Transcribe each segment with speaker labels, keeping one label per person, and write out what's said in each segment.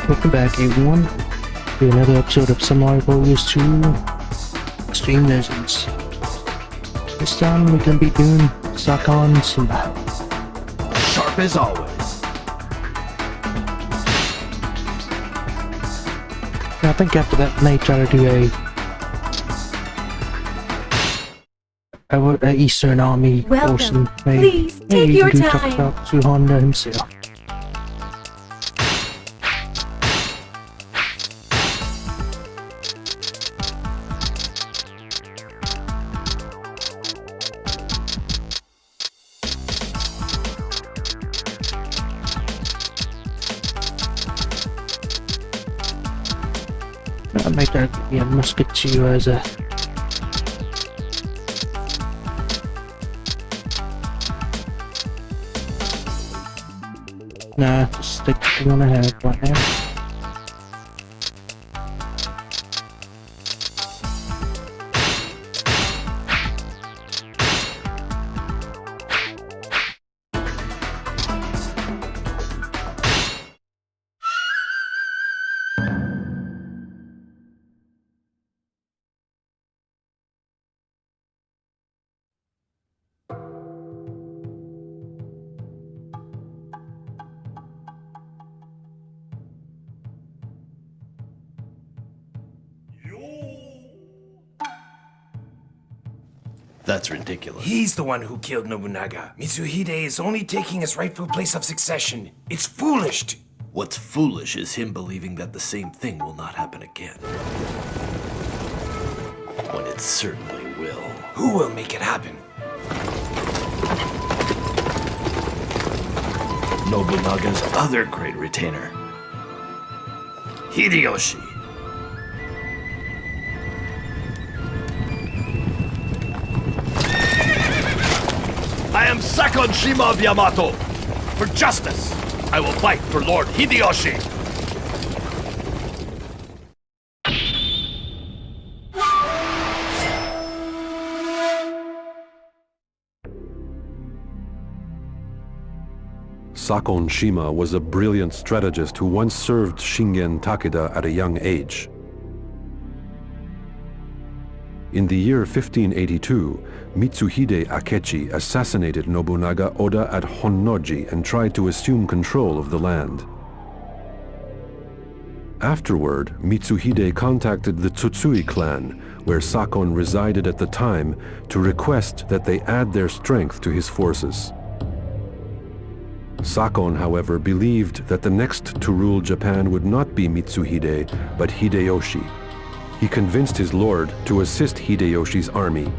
Speaker 1: Welcome back, everyone, to another episode of Samurai Warriors 2 Extreme Legends. This time we're gonna be doing Sakon Shima.
Speaker 2: Sharp as always.
Speaker 1: I think after that may try to do a Eastern Army
Speaker 3: Welcome.
Speaker 1: portion.
Speaker 3: Please take your
Speaker 1: do
Speaker 3: time.
Speaker 1: talk about to Honda himself. I might try to give me a musket to you as a nah, just stick to the one I have right now.
Speaker 2: That's ridiculous.
Speaker 4: He's the one who killed Nobunaga. Mitsuhide is only taking his rightful place of succession. It's foolish.
Speaker 2: What's foolish is him believing that the same thing will not happen again. When it certainly will.
Speaker 4: Who will make it happen?
Speaker 2: Nobunaga's other great retainer, Hideyoshi. I am Sakon Shima of Yamato. For justice, I will fight for Lord Hideyoshi.
Speaker 5: Sakon Shima was a brilliant strategist who once served Shingen Takeda at a young age. In the year 1582, Mitsuhide Akechi assassinated Nobunaga Oda at Honnoji and tried to assume control of the land. Afterward, Mitsuhide contacted the Tsutsui clan, where Sakon resided at the time, to request that they add their strength to his forces. Sakon, however, believed that the next to rule Japan would not be Mitsuhide, but Hideyoshi. He convinced his lord to assist Hideyoshi's army,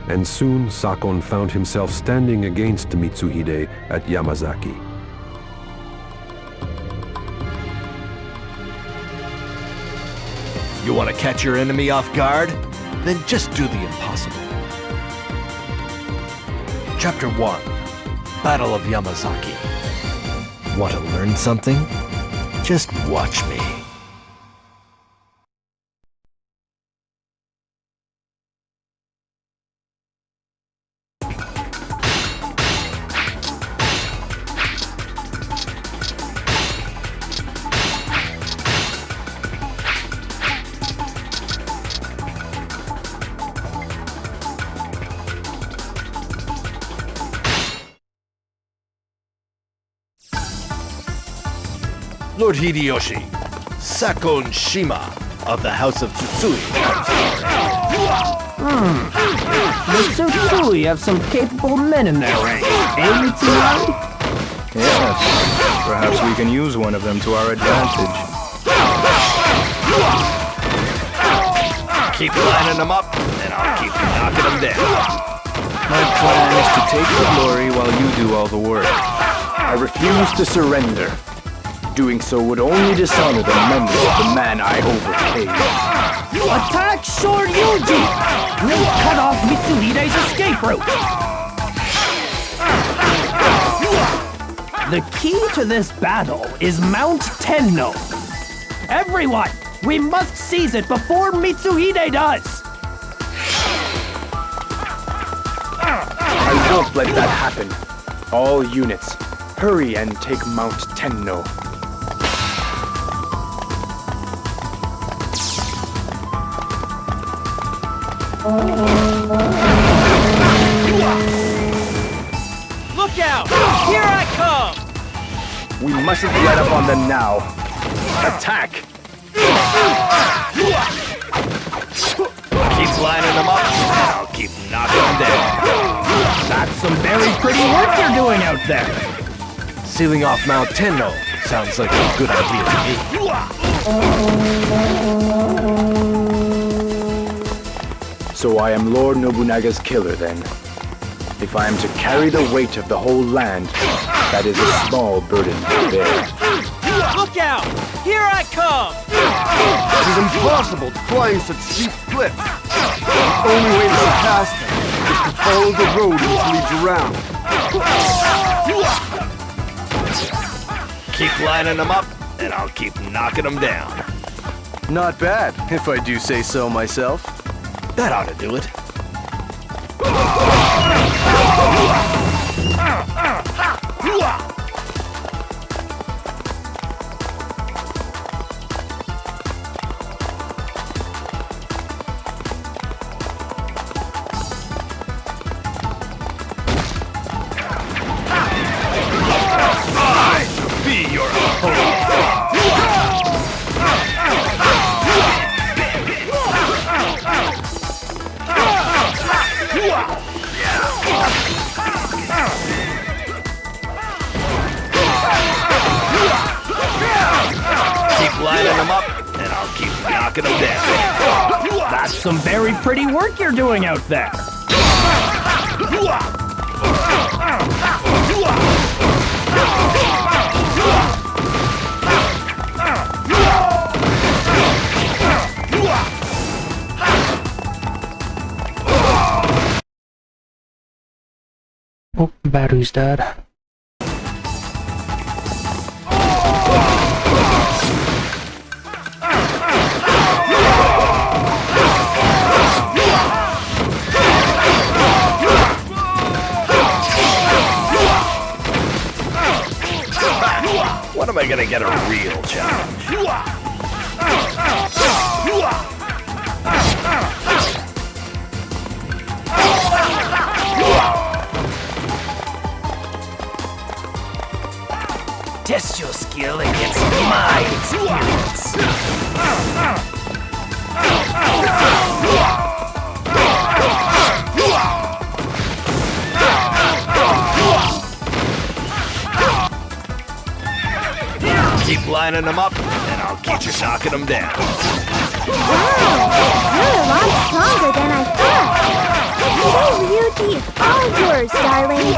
Speaker 5: and soon Sakon found himself standing against Mitsuhide at Yamazaki.
Speaker 2: You want to catch your enemy off guard? Then just do the impossible. Chapter 1. Battle of Yamazaki. Want to learn something? Just watch me. Lord Hideyoshi, Sakon Shima of the House of Tsutsui.
Speaker 6: The Tsutsui have some capable men in their ranks, eh, Mitsuhide?
Speaker 7: Yes, perhaps we can use one of them to our advantage.
Speaker 2: Keep lining them up, and I'll keep knocking them down.
Speaker 7: My plan is to take the glory while you do all the work. I refuse to surrender. Doing so would only dishonor the memory of the man I overcame.
Speaker 6: Attack Shoryuji! We'll cut off Mitsuhide's escape route! The key to this battle is Mount Tenno. Everyone, we must seize it before Mitsuhide does!
Speaker 7: I won't let that happen. All units, hurry and take Mount Tenno.
Speaker 6: Look out! Here I come!
Speaker 7: We mustn't let up on them now. Attack!
Speaker 2: Keep lining them up, and I'll keep knocking them down.
Speaker 6: That's some very pretty work you're doing out there.
Speaker 2: Sealing off Mount Tenno sounds like a good idea to me.
Speaker 7: So I am Lord Nobunaga's killer then. If I am to carry the weight of the whole land, that is a small burden to bear.
Speaker 6: Look out! Here I come!
Speaker 3: It is impossible to climb such steep cliffs. The only way to surpass them is to follow the road which leads around.
Speaker 2: Keep lining them up, and I'll keep knocking them down.
Speaker 3: Not bad, if I do say so myself.
Speaker 2: That ought to do it.
Speaker 4: Be your opponent.
Speaker 2: Keep lining them up, and I'll keep knocking them down.
Speaker 6: That's some very pretty work you're doing out there.
Speaker 1: Oh, battery's dead.
Speaker 2: When am I gonna get a real challenge?
Speaker 4: Test your skill against my experience.
Speaker 2: Keep lining them up, and I'll keep knocking them down.
Speaker 8: Wow, you're a lot stronger than I thought. Today, Ryuji is all yours, darling.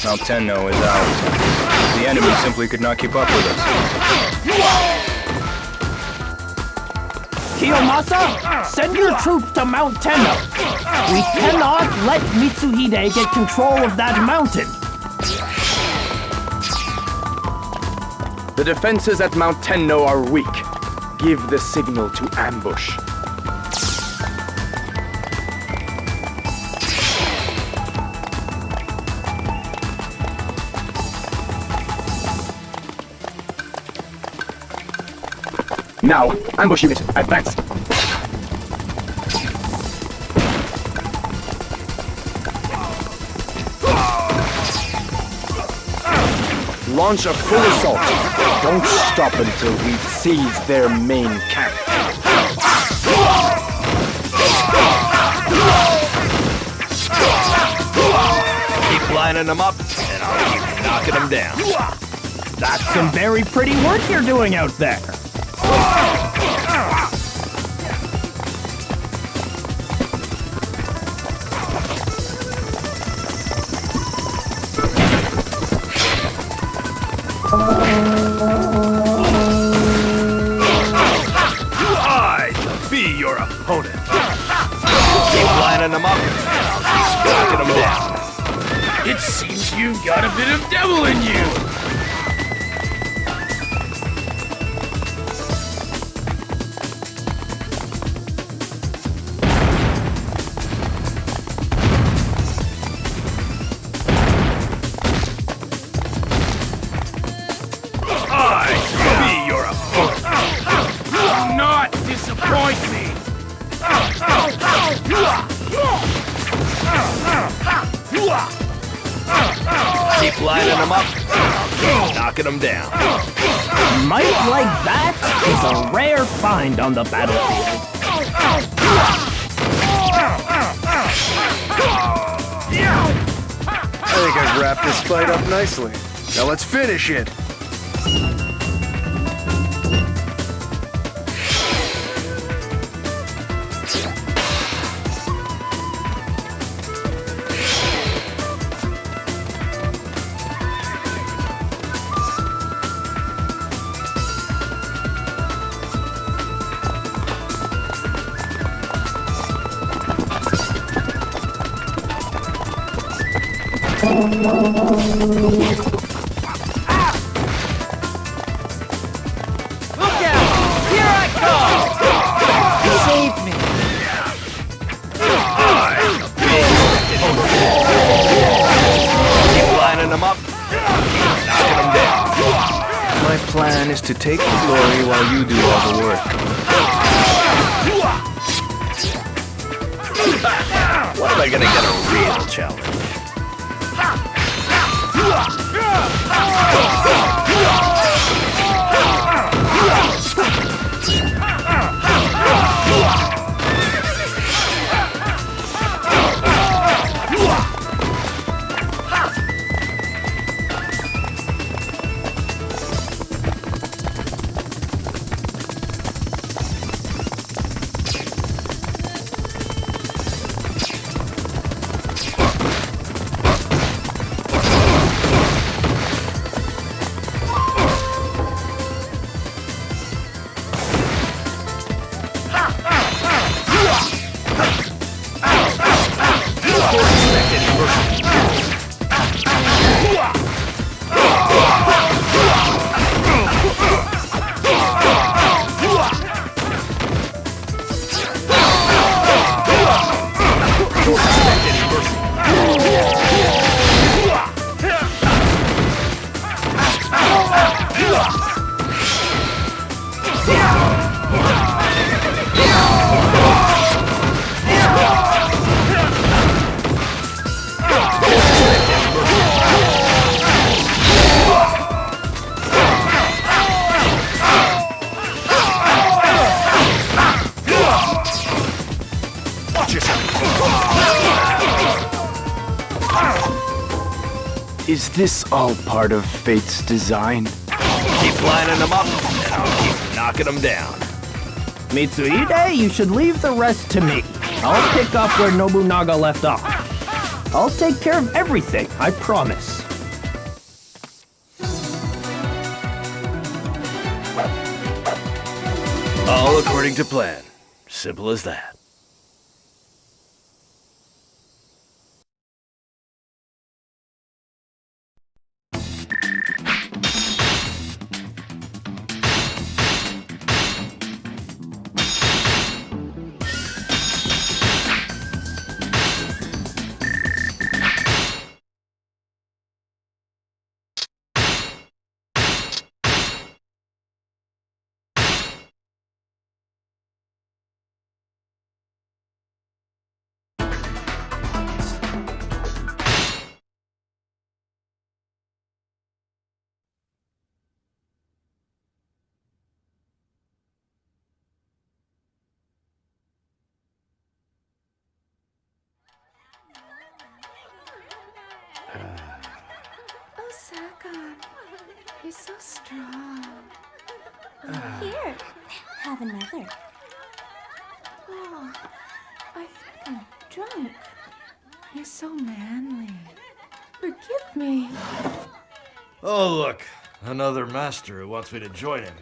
Speaker 7: Mount Tenno is ours. The enemy simply could not keep up with us.
Speaker 6: Kiyomasa, send your troops to Mount Tenno. We cannot let Mitsuhide get control of that mountain.
Speaker 7: The defenses at Mount Tenno are weak. Give the signal to ambush. Now, ambush unit, advance. Launch a full assault. Don't stop until we've seized their main camp.
Speaker 2: Keep lining them up, and I'll keep knocking them down.
Speaker 6: That's some very pretty work you're doing out there.
Speaker 2: I shall be your opponent. Keep lining them up, and I'll keep knocking them down.
Speaker 4: It seems you've got a bit of devil in you! Disappoint me!
Speaker 2: Keep lining them up, keep knocking them down.
Speaker 6: Might like that is a rare find on the battlefield.
Speaker 3: I think I've wrapped this fight up nicely. Now let's finish it!
Speaker 4: Look out! Here I come! Save me!
Speaker 2: Keep lining them up, keep knocking them down.
Speaker 7: My plan is to take the glory while you do all the work.
Speaker 2: When am I gonna get a real challenge?
Speaker 7: Is this all part of fate's design?
Speaker 2: Keep lining them up, and I'll keep knocking them down.
Speaker 6: Mitsuhide, you should leave the rest to me. I'll pick up where Nobunaga left off. I'll take care of everything, I promise.
Speaker 2: All according to plan. Simple as that.
Speaker 8: Oh, Sakon, you're so strong. Here, have another. Oh, I think I'm drunk. You're so manly. Forgive me.
Speaker 4: Oh, look. Another master who wants me to join him.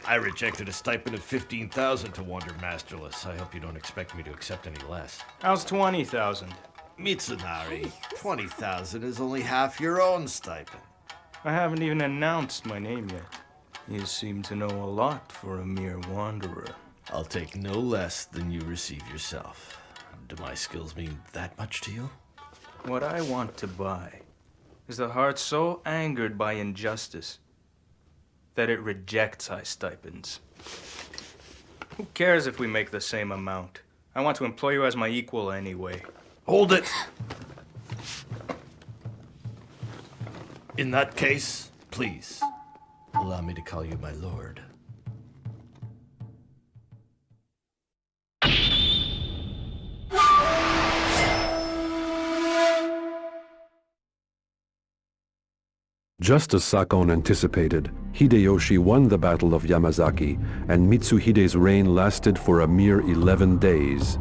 Speaker 4: I rejected a stipend of 15,000 to wander masterless. I hope you don't expect me to accept any less.
Speaker 9: How's 20,000?
Speaker 4: Mitsunari, 20,000 is only half your own stipend.
Speaker 9: I haven't even announced my name yet. You seem to know a lot for a mere wanderer.
Speaker 4: I'll take no less than you receive yourself. Do my skills mean that much to you?
Speaker 9: What I want to buy is the heart so angered by injustice that it rejects high stipends. Who cares if we make the same amount? I want to employ you as my equal anyway.
Speaker 4: Hold it! In that case, please, allow me to call you my lord.
Speaker 5: Just as Sakon anticipated, Hideyoshi won the Battle of Yamazaki, and Mitsuhide's reign lasted for a mere 11 days.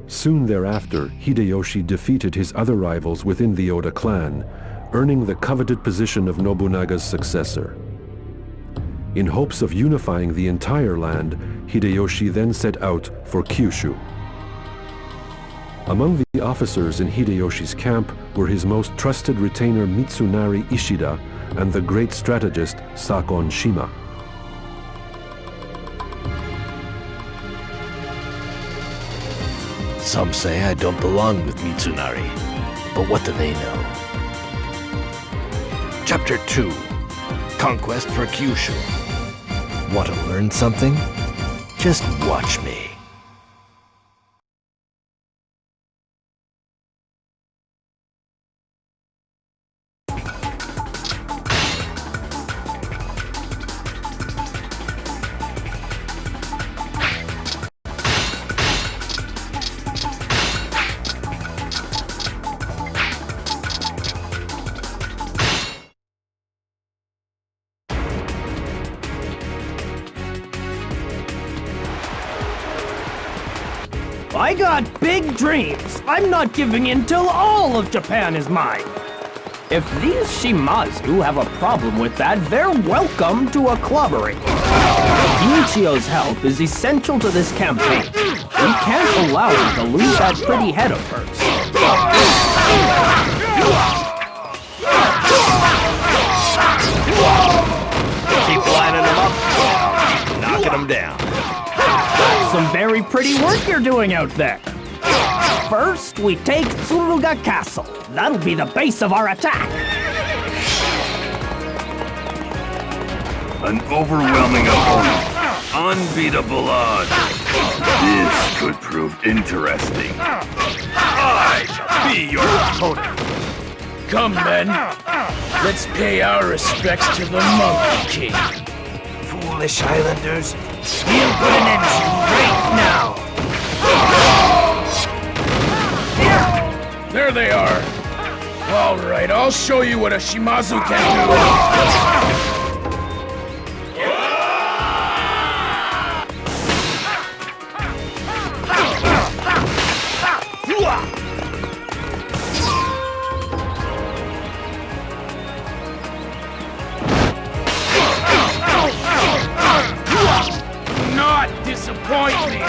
Speaker 5: Soon thereafter, Hideyoshi defeated his other rivals within the Oda clan, earning the coveted position of Nobunaga's successor. In hopes of unifying the entire land, Hideyoshi then set out for Kyushu. Among the officers in Hideyoshi's camp were his most trusted retainer Mitsunari Ishida and the great strategist Sakon Shima.
Speaker 2: Some say I don't belong with Mitsunari, but what do they know? Chapter 2, Conquest for Kyushu. Want to learn something? Just watch me.
Speaker 6: I got big dreams. I'm not giving in till all of Japan is mine. If these Shimazu have a problem with that, they're welcome to a clobbering. Michio's help is essential to this campaign. We can't allow her to lose that pretty head of hers.
Speaker 2: Keep lining them up, keep knocking them down.
Speaker 6: That's some very pretty work you're doing out there. First, we take Tsuruga Castle. That'll be the base of our attack.
Speaker 10: An overwhelming opponent. Unbeatable odds. This could prove interesting.
Speaker 7: I shall be your opponent. Come, men. Let's pay our respects to the Monkey King.
Speaker 2: Foolish islanders.
Speaker 7: He'll put an end to you right now. There they are. All right, I'll show you what a Shimazu can do. Disappoint me! Do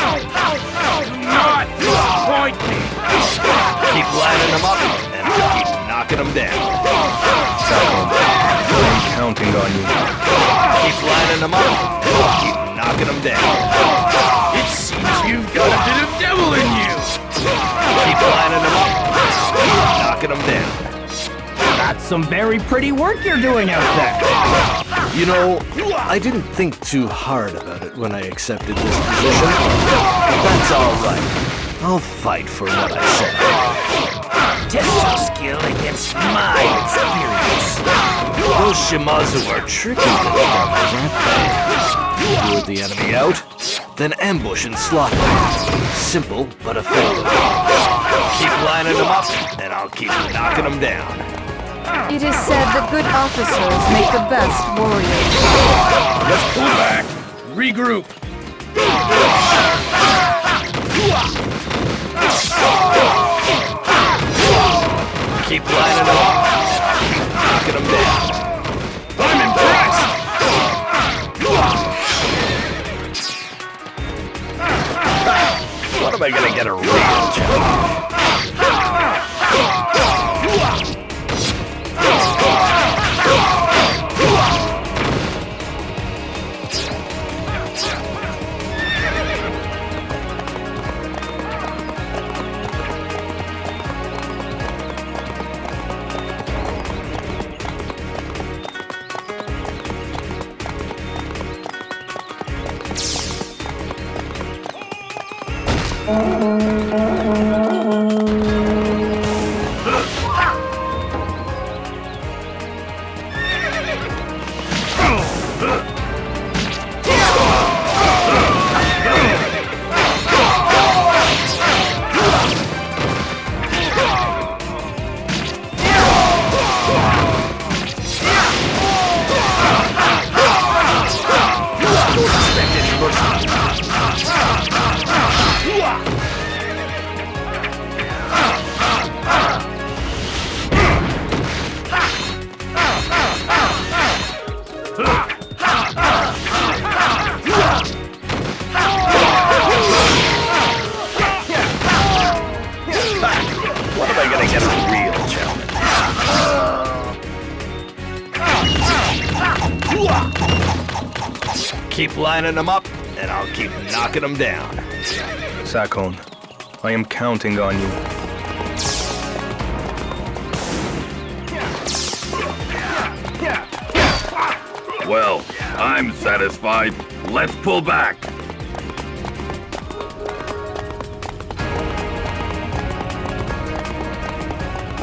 Speaker 7: not disappoint me!
Speaker 2: Keep lining them up and keep knocking them down.
Speaker 9: Sakon, I'm counting on you.
Speaker 2: Keep lining them up and keep knocking them down.
Speaker 7: It seems you've got a bit of devil in you!
Speaker 2: Keep lining them up and keep knocking them down.
Speaker 6: That's some very pretty work you're doing out there.
Speaker 2: You know, I didn't think too hard about it when I accepted this position. But that's all right. I'll fight for what I said.
Speaker 7: Test your skill against my experience.
Speaker 2: Those Shimazu are tricky little devils, aren't they? Lure the enemy out, then ambush and slaughter. Simple, but effective. Keep lining them up, and I'll keep knocking them down.
Speaker 11: It is said that good officers make the best warriors.
Speaker 7: Let's pull back. Regroup.
Speaker 2: Keep lining them up. Keep knocking them down.
Speaker 7: I'm impressed.
Speaker 2: What a am I gonna get a real challenge? When am I gonna get a real challenge? Keep lining them up, and I'll keep knocking them down.
Speaker 9: Sakon, I am counting on you.
Speaker 10: Well, I'm satisfied. Let's pull back.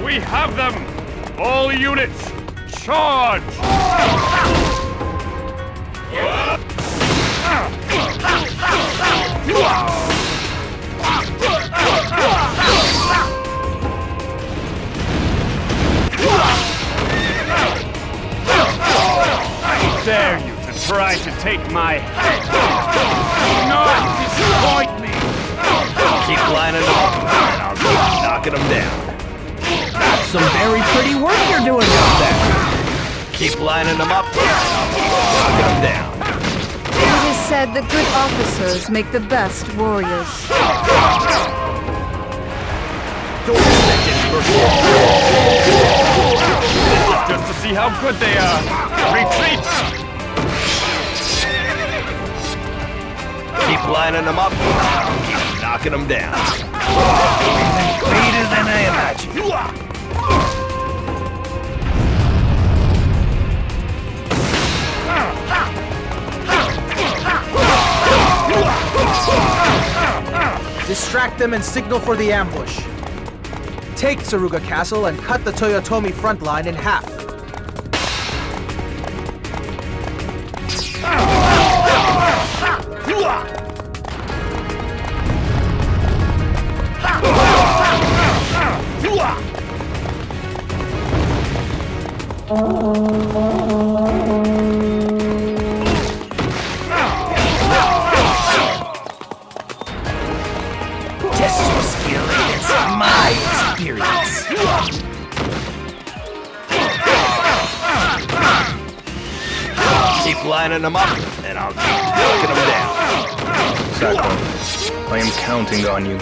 Speaker 3: We have them! All units, charge! I dare you to try to take my head! Do not disappoint me!
Speaker 2: Keep lining them up, and I'll keep knocking them down.
Speaker 6: That's some very pretty work you're doing out there.
Speaker 2: Keep lining them up, and I'll keep knocking them down.
Speaker 11: It is said the good officers make the best warriors.
Speaker 2: Don't expect any mercy.
Speaker 3: Just to see how good they are! Retreat!
Speaker 2: Keep lining them up, and I'll keep knocking them down. Even greater than I imagined.
Speaker 12: Distract them and signal for the ambush. Take Tsuruga Castle and cut the Toyotomi front line in half.
Speaker 6: Test your skill against my experience.
Speaker 2: Keep lining them up, and I'll keep knocking them down.
Speaker 9: Sakon, I am counting on you.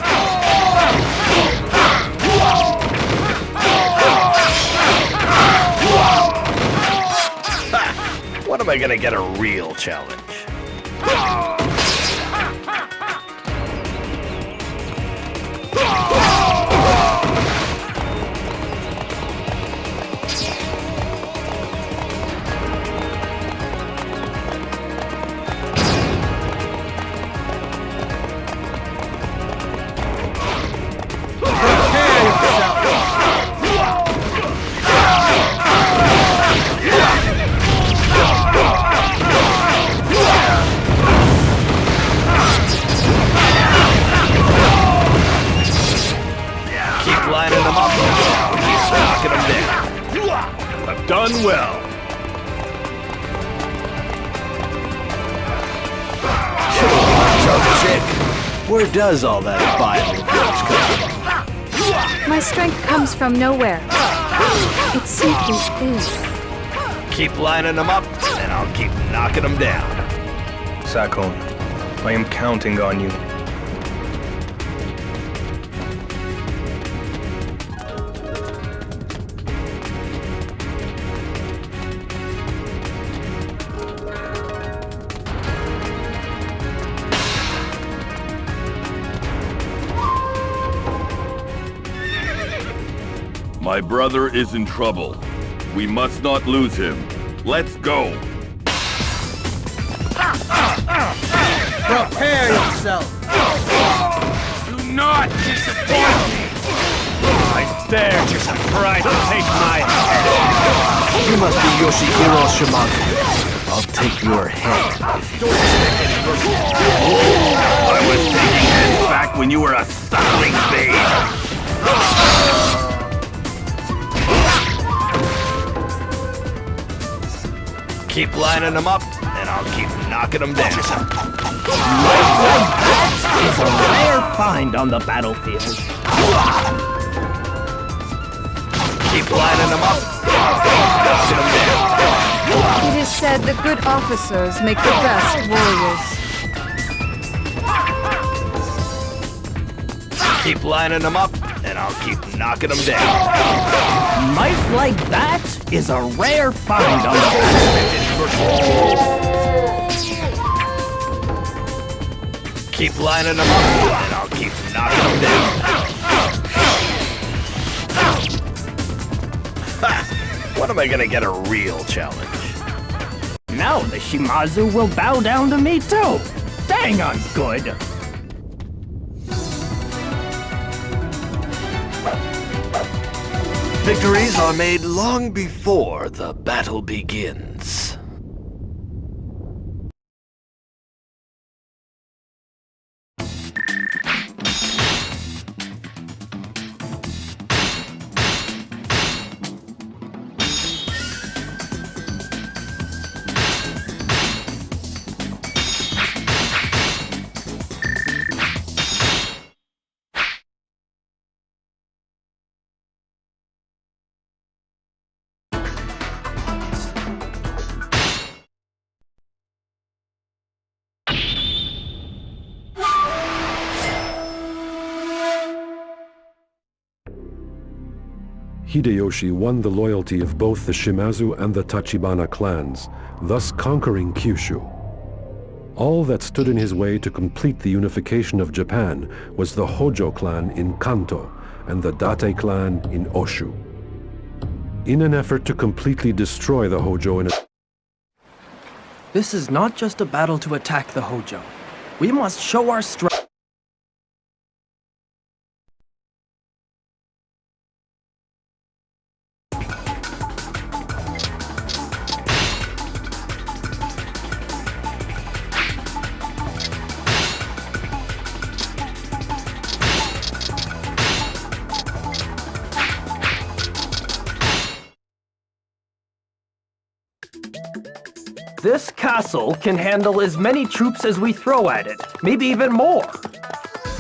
Speaker 2: When am I gonna get a real challenge? Lining them up, keep knocking them down. I've done well. Chick, where does all that bile of yours come?
Speaker 11: My strength comes from nowhere. It simply is.
Speaker 2: Keep lining them up, and I'll keep knocking them down.
Speaker 9: Sakon, I am counting on you.
Speaker 10: My brother is in trouble. We must not lose him. Let's go.
Speaker 12: Prepare yourself.
Speaker 10: Do not disappoint me.
Speaker 6: I dare you to try to take my head.
Speaker 2: You must be Yoshihiro Shimazu. I'll take your head.
Speaker 10: I was taking heads back when you were a suckling babe.
Speaker 4: Keep lining them up, and I'll keep knocking them down.
Speaker 6: Life like that is a rare find on the battlefield.
Speaker 4: Keep lining them up, and I'll keep knocking them down.
Speaker 11: It is said the good officers make the best warriors.
Speaker 4: Keep lining them up, and I'll keep knocking them down.
Speaker 6: Might like that is a rare find on the battlefield.
Speaker 4: Keep lining them up, and I'll keep knocking them down. Ha! When am I gonna get a real challenge?
Speaker 6: Now the Shimazu will bow down to me too. Dang, I'm good.
Speaker 2: Victories are made long before the battle begins.
Speaker 5: Hideyoshi won the loyalty of both the Shimazu and the Tachibana clans, thus conquering Kyushu. All that stood in his way to complete the unification of Japan was the Hojo clan in Kanto and the Date clan in Oshu. In an effort to completely destroy the Hojo in a...
Speaker 6: This is not just a battle to attack the Hojo. We must show our strength. This castle can handle as many troops as we throw at it, maybe even more.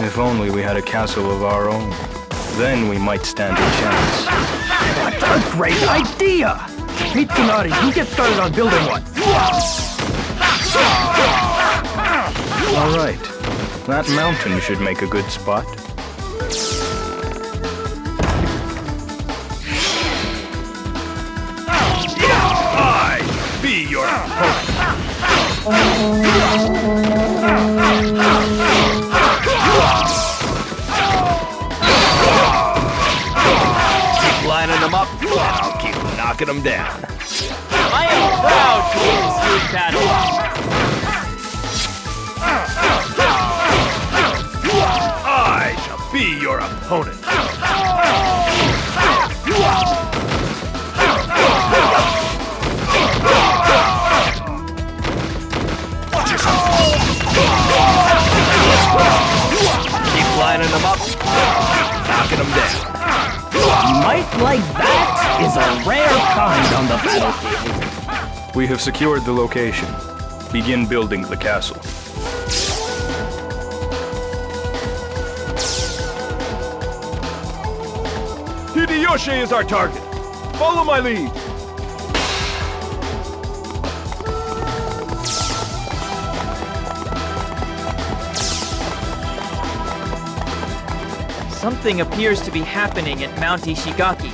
Speaker 9: If only we had a castle of our own. Then we might stand a chance.
Speaker 6: What a great idea! Pete Canati, you get started on building one.
Speaker 9: All right. That mountain should make a good spot.
Speaker 10: Be your opponent.
Speaker 4: Keep lining them up, and I'll keep knocking them down.
Speaker 13: I am proud to win this huge battle.
Speaker 4: I shall be your opponent. Keep lining them up, knocking them down.
Speaker 6: Might like that is a rare find on the battlefield.
Speaker 9: We have secured the location. Begin building the castle.
Speaker 10: Hideyoshi is our target. Follow my lead.
Speaker 13: Something appears to be happening at Mount Ishigaki.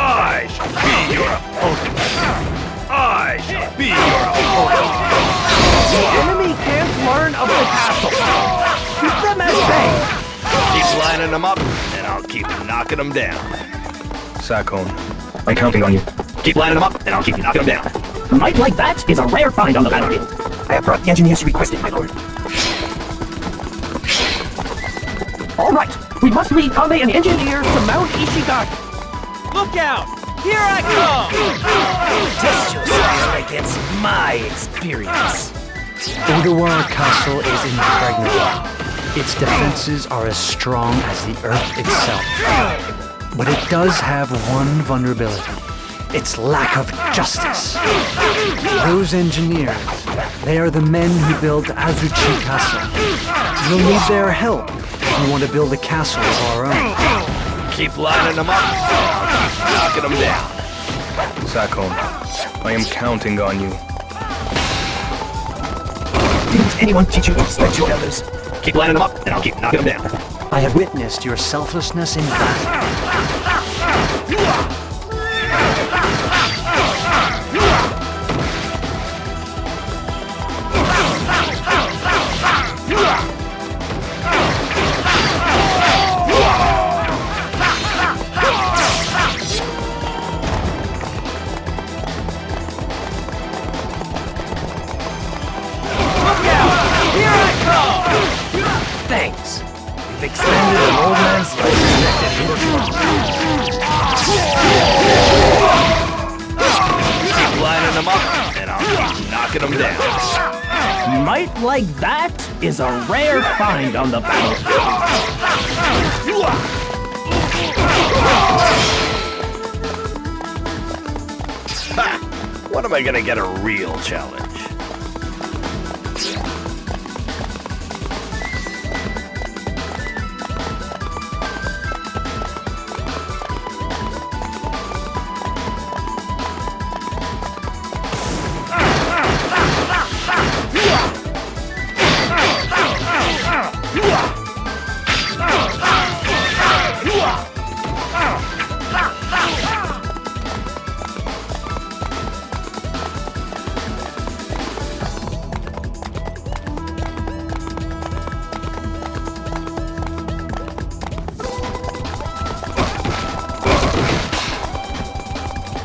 Speaker 10: I shall be your opponent. I shall be your opponent.
Speaker 6: The enemy can't learn of the castle. Keep them at bay.
Speaker 2: Keep lining them up, and I'll keep knocking them down.
Speaker 7: Sakon, I'm counting on you.
Speaker 2: Keep lining them up, and I'll keep knocking them down.
Speaker 6: Might like that is a rare find on the battlefield.
Speaker 7: I have brought the engineers you requested, my lord.
Speaker 6: All right, we must lead Kame and engineers to Mount Ishigaki.
Speaker 13: Look out! Here I come!
Speaker 14: Test your skill against my experience.
Speaker 15: Odawara Castle is impregnable. Its defenses are as strong as the earth itself. But it does have one vulnerability. Its lack of justice. Those engineers, they are the men who built Azuchi Castle. We'll need their help if we want to build a castle of our own.
Speaker 2: Keep lining them up, and I'll keep knocking them down.
Speaker 7: Sakon, I am counting on you.
Speaker 14: Didn't anyone teach you to respect your elders?
Speaker 2: Keep lining them up, and I'll keep knocking them down.
Speaker 15: I have witnessed your selflessness in battle.
Speaker 14: Thanks. You've extended an old man's life connected Hiroshima.
Speaker 2: Keep lining them up, and I'll keep knocking them down.
Speaker 6: Might like that is a rare find on the battlefield.
Speaker 2: Ha! When am I gonna get a real challenge?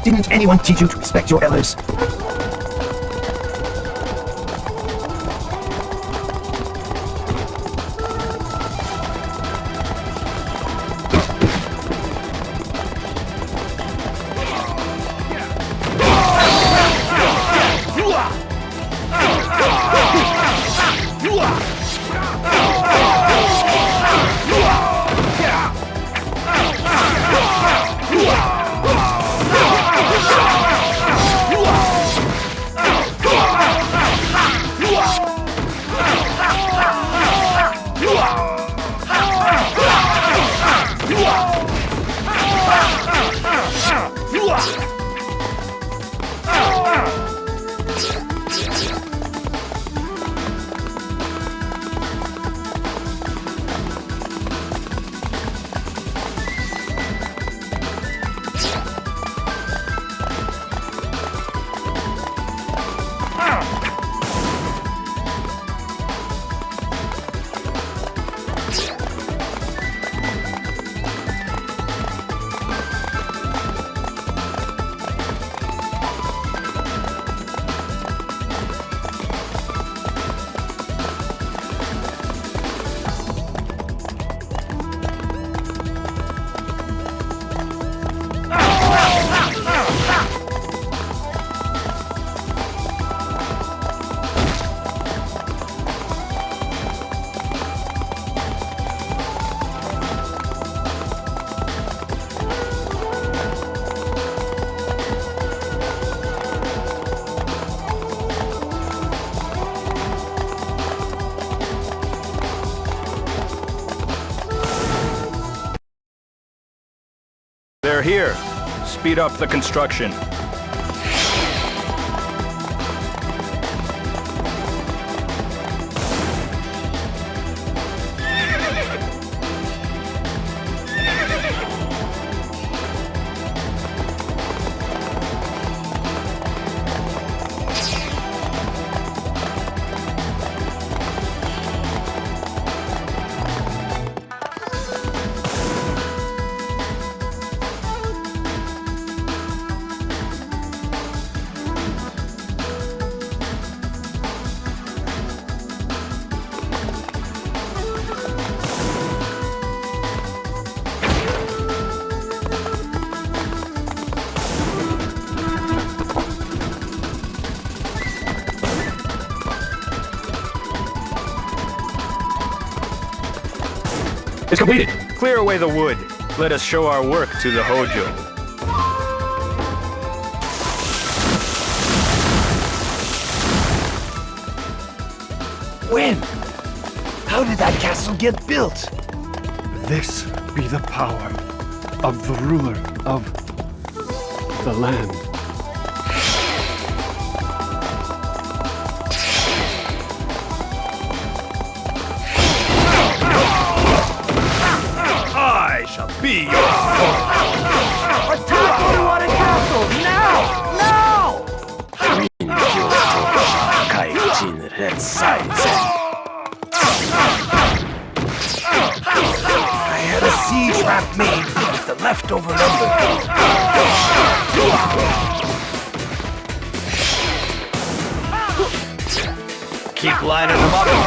Speaker 14: Didn't anyone teach you to respect your elders?
Speaker 7: They're here. Speed up the construction. is completed. Clear away the wood. Let us show our work to the Hojo.
Speaker 14: When? How did that castle get built?
Speaker 3: This be the power of the ruler of the land.
Speaker 14: I shall be your
Speaker 6: Attack Oruwara Castle now! Now!
Speaker 14: I had a siege ramp made with the leftover lumber.
Speaker 2: Keep lining them up and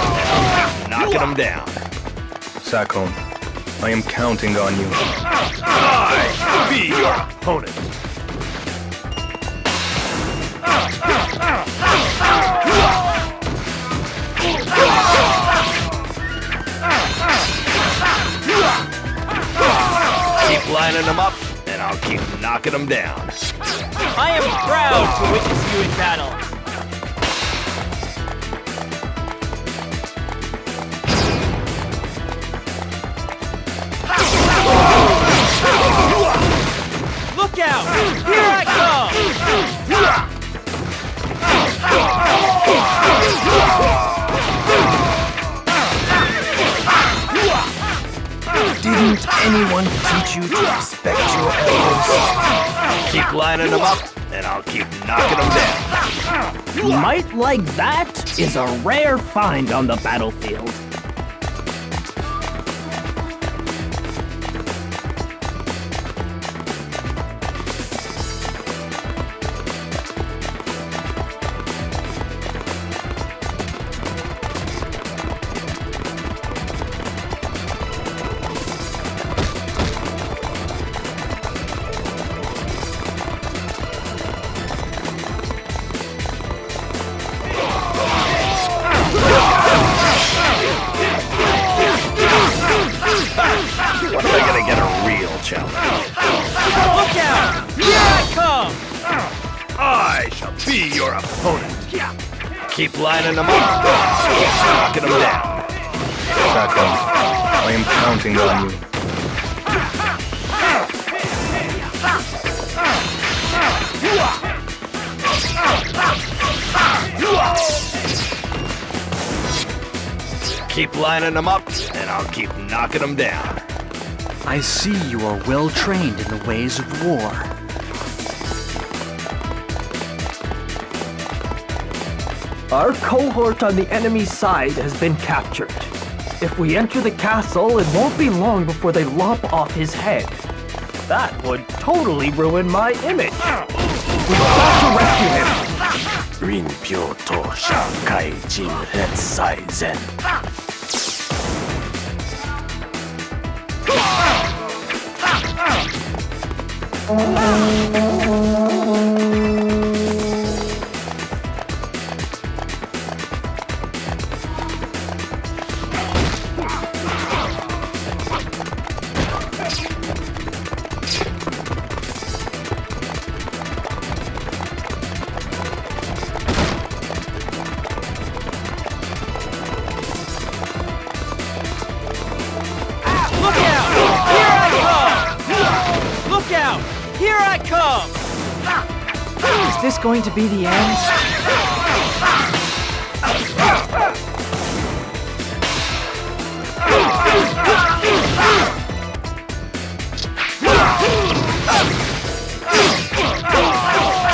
Speaker 2: keep knocking them down.
Speaker 7: Sakon, I am counting on you.
Speaker 14: I be your opponent.
Speaker 2: Keep lining them up and I'll keep knocking them down.
Speaker 13: I am proud to witness you in battle. Look out! Here I come!
Speaker 14: Didn't anyone teach you to respect your elders?
Speaker 2: Keep lining them up and I'll keep knocking them down.
Speaker 6: Might like that is a rare find on the battlefield.
Speaker 2: When am I gonna get a real challenge?
Speaker 13: Look out! Here I come!
Speaker 14: I shall be your opponent.
Speaker 2: Keep lining them up and keep knocking them down.
Speaker 7: Sakon, I am counting on you.
Speaker 2: Keep lining them up and I'll keep knocking them down.
Speaker 15: I see you are well trained in the ways of war.
Speaker 6: Our cohort on the enemy's side has been captured. If we enter the castle, it won't be long before they lop off his head. That would totally ruin my image. We've got to rescue him.
Speaker 14: 云飘头上开尽人赛人。
Speaker 13: Here I come!
Speaker 11: Is this going to be the end?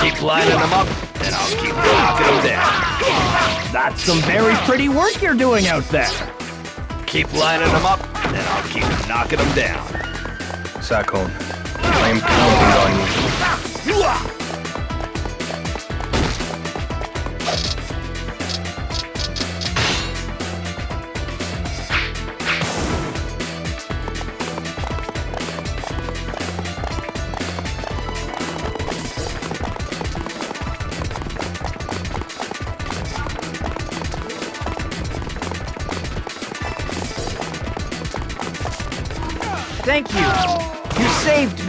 Speaker 2: Keep lining them up, and I'll keep knocking them down.
Speaker 6: That's some very pretty work you're doing out there.
Speaker 2: Keep lining them up, and I'll keep knocking them down.
Speaker 7: Sakon, I am counting on you.
Speaker 13: Thank you. You saved me.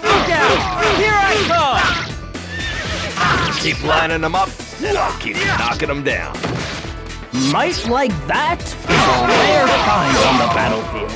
Speaker 13: Look out! Here I come!
Speaker 2: Keep lining them up, and I'll keep knocking them down.
Speaker 6: Might like that is a rare find on the battlefield.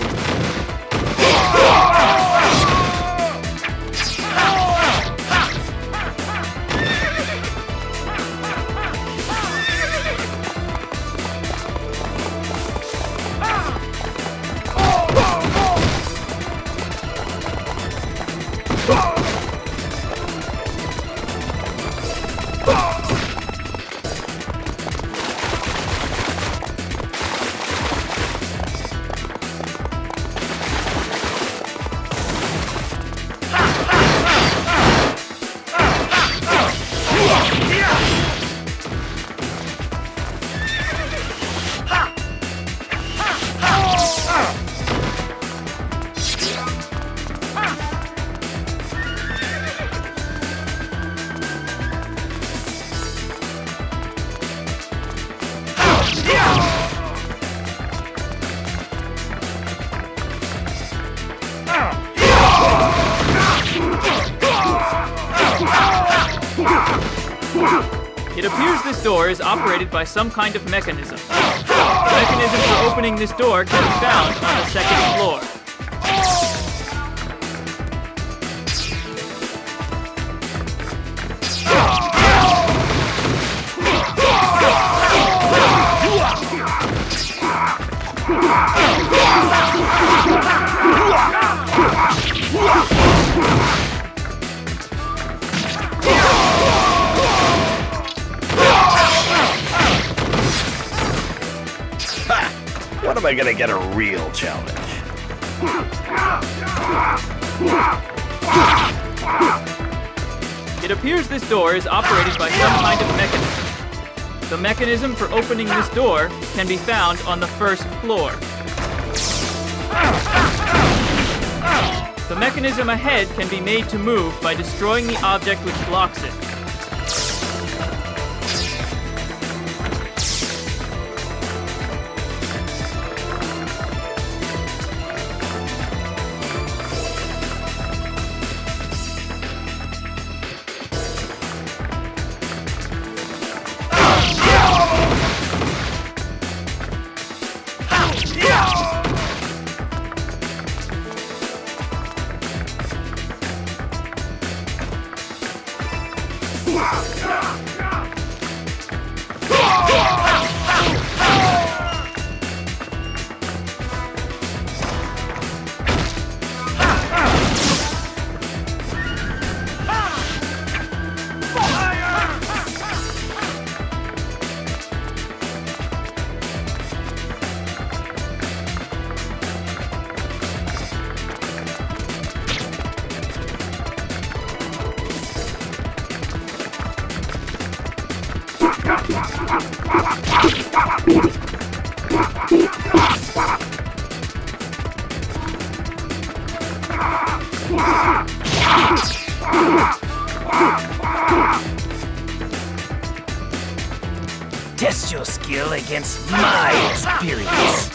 Speaker 13: It appears this door is operated by some kind of mechanism. The mechanism for opening this door can be found on the second floor.
Speaker 2: When am I gonna get a real challenge?
Speaker 13: It appears this door is operated by some kind of mechanism. The mechanism for opening this door can be found on the first floor. The mechanism ahead can be made to move by destroying the object which blocks it.
Speaker 14: Test your skill against my experience.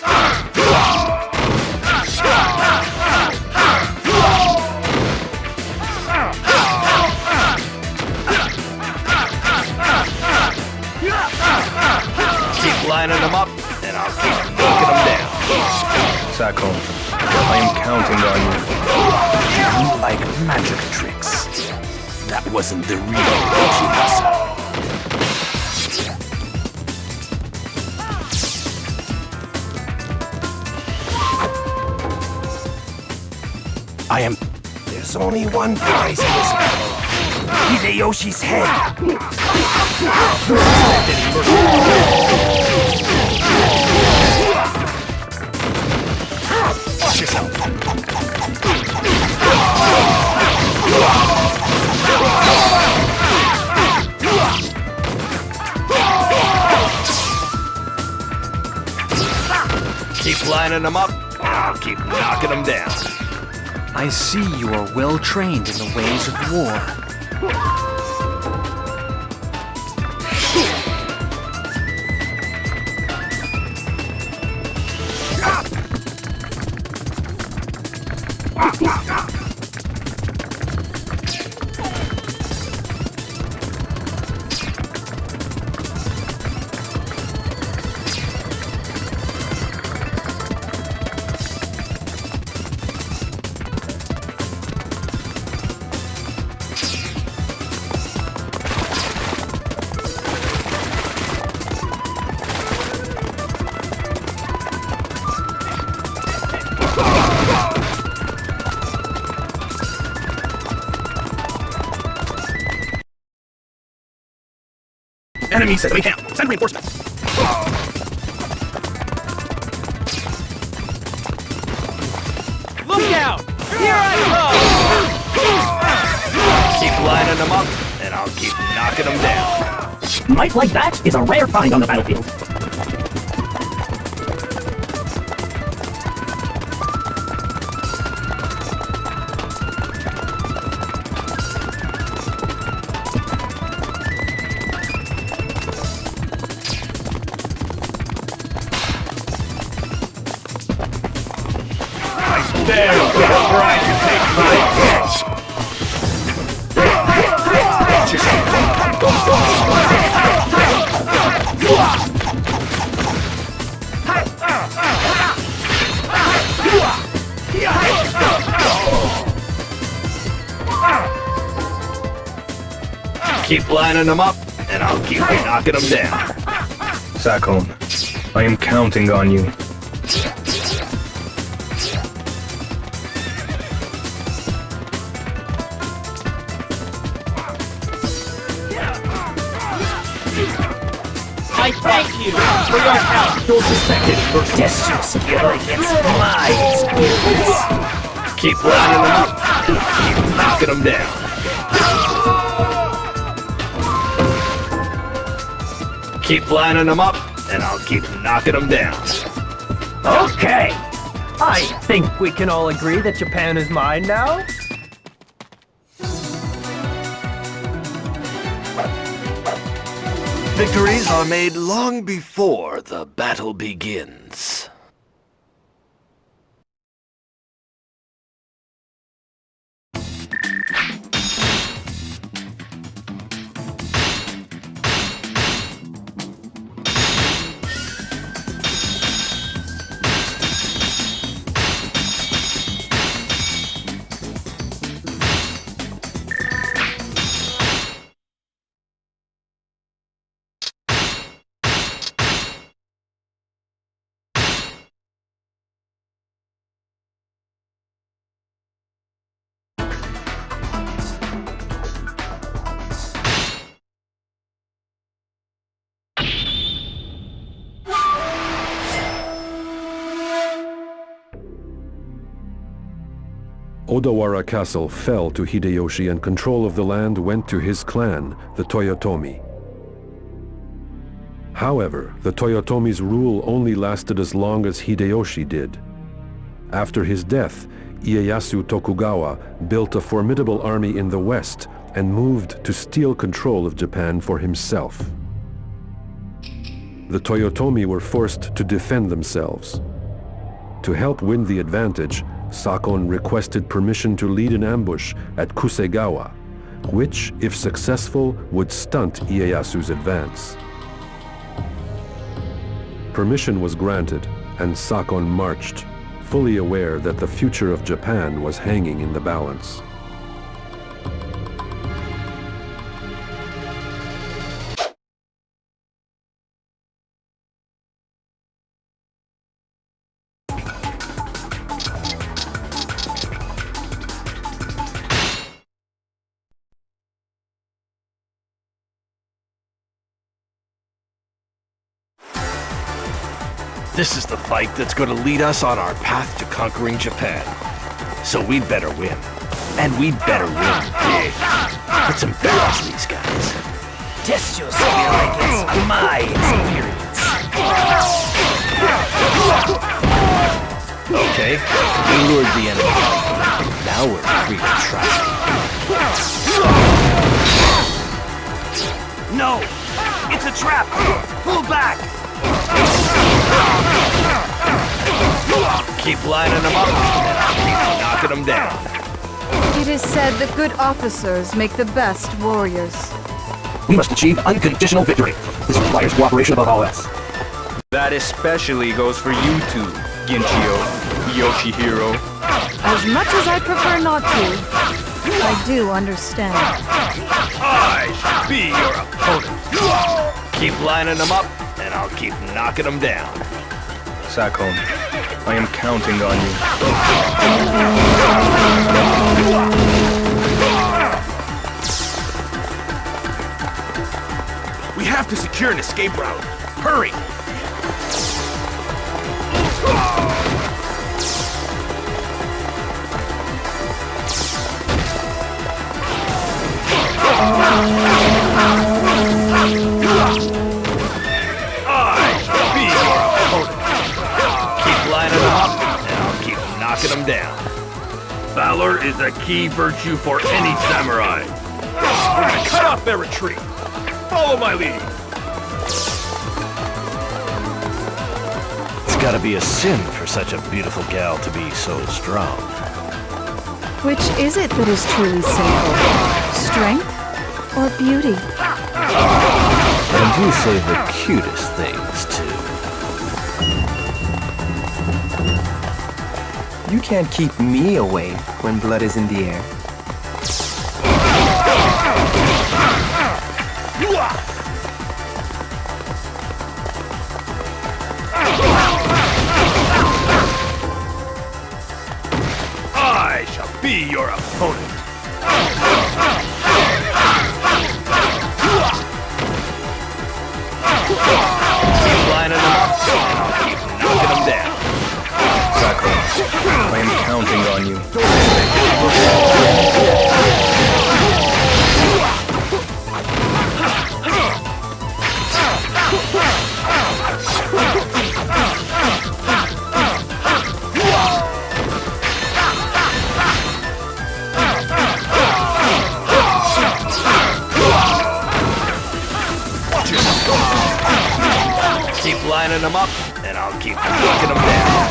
Speaker 2: Keep lining them up, and I'll keep knocking them down.
Speaker 7: Sakon, I am counting on you.
Speaker 14: You like magic tricks. That wasn't the real Shima. There's only one prize in this battle. Hideyoshi's head. Watch yourself.
Speaker 2: Keep lining them up, and I'll keep knocking them down.
Speaker 15: I see you are well trained in the ways of war.
Speaker 14: Enemy says we can't. Send reinforcements.
Speaker 13: Look out! Here I
Speaker 2: Keep lining them up, and I'll keep knocking them down.
Speaker 6: Might like that is a rare find on the battlefield.
Speaker 14: There, get trying to take my catch.
Speaker 2: Keep lining them up, and I'll keep knocking them down.
Speaker 9: Sakon, I am counting on you.
Speaker 13: I thank you for your help.
Speaker 6: Don't suspect it or test your skill against my skills.
Speaker 2: Keep lining them up, keep knocking them down. Keep lining them up, and I'll keep knocking them down.
Speaker 6: Okay. I think we can all agree that Japan is mine now.
Speaker 2: Victories are made long before the battle begins.
Speaker 5: Odawara Castle fell to Hideyoshi and control of the land went to his clan, the Toyotomi. However, the Toyotomi's rule only lasted as long as Hideyoshi did. After his death, Ieyasu Tokugawa built a formidable army in the west and moved to steal control of Japan for himself. The Toyotomi were forced to defend themselves. To help win the advantage, Sakon requested permission to lead an ambush at Kusegawa, which, if successful, would stunt Ieyasu's advance. Permission was granted, and Sakon marched, fully aware that the future of Japan was hanging in the balance.
Speaker 2: This is the fight that's going to lead us on our path to conquering Japan. So we'd better win. And we'd better win big. Let's embarrass these guys.
Speaker 6: Test your skill against my experience.
Speaker 2: Okay, we lured the enemy. Now we're free to try.
Speaker 6: No! It's a trap! Pull back!
Speaker 2: Keep lining them up, and I'll keep knocking them down.
Speaker 11: It is said that good officers make the best warriors.
Speaker 6: We must achieve unconditional victory. This requires cooperation above all else.
Speaker 9: That especially goes for you two, Ginchio, Yoshihiro.
Speaker 11: As much as I prefer not to, I do understand.
Speaker 2: I should be your opponent. Keep lining them up, and I'll keep knocking them down.
Speaker 9: Sakon, I am counting on you.
Speaker 3: We have
Speaker 14: have to secure an escape route. Hurry!
Speaker 4: Be your opponent. Keep lining them up, and I'll keep knocking them down.
Speaker 10: Valor is a key virtue for any samurai.
Speaker 14: We're gonna cut off their retreat. Follow my lead.
Speaker 2: It's gotta be a sin for such a beautiful gal to be so strong.
Speaker 11: Which is it that is truly sinful? Strength or beauty?
Speaker 2: And you say the cutest things, too.
Speaker 16: You can't keep me away when blood is in the air.
Speaker 14: I shall be your opponent.
Speaker 4: Keep lining them up, and I'll keep knocking them down.
Speaker 7: Sakon, I am counting on you.
Speaker 4: Keep lining them up, and I'll keep knocking them down.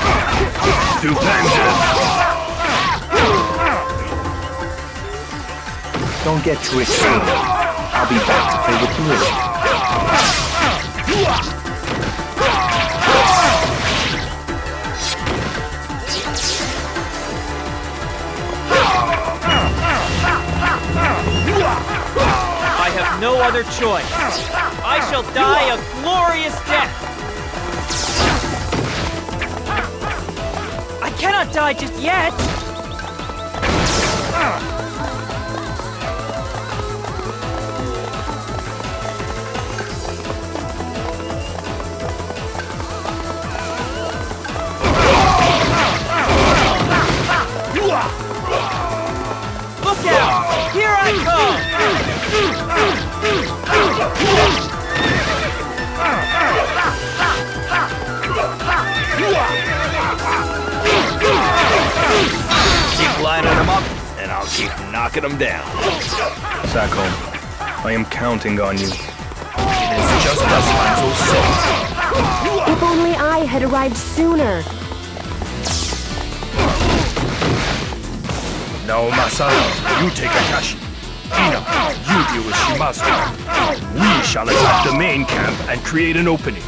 Speaker 10: Stupendous!
Speaker 16: Don't get too extreme. I'll be back to play with you later.
Speaker 13: I have no other choice. I shall die a glorious death. I cannot die just yet. Look out! Here I come!
Speaker 4: Keep lining them up, and I'll keep knocking them down.
Speaker 7: Sakon, I am counting on you.
Speaker 14: It is just as Hanzo said.
Speaker 8: If only I had arrived sooner.
Speaker 14: Now, Masao, you take Akashi. Ina, you deal with Shimazu. We shall attack the main camp and create an opening.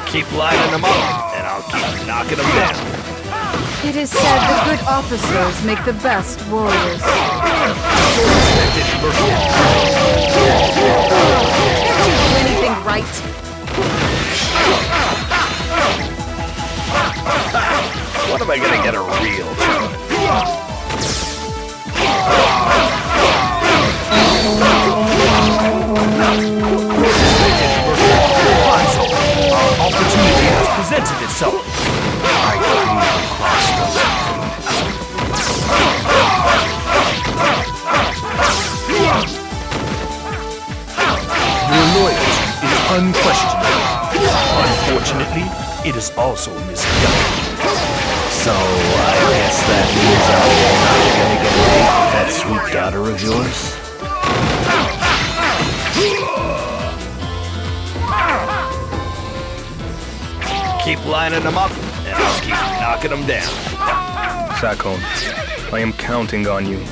Speaker 4: Keep lining them up, and I'll keep knocking them down.
Speaker 11: It is said the good officers make the best warriors. Can't you do anything right?
Speaker 4: When am I gonna get a real challenge?
Speaker 14: Opportunity has presented itself. I came across the Your loyalty is unquestionable. Unfortunately, it is also misguided.
Speaker 2: So, I guess that means I'm not gonna get away with that sweet daughter of yours?
Speaker 4: Keep lining them up, and I'll keep knocking them down.
Speaker 7: Sakon, I am counting on you.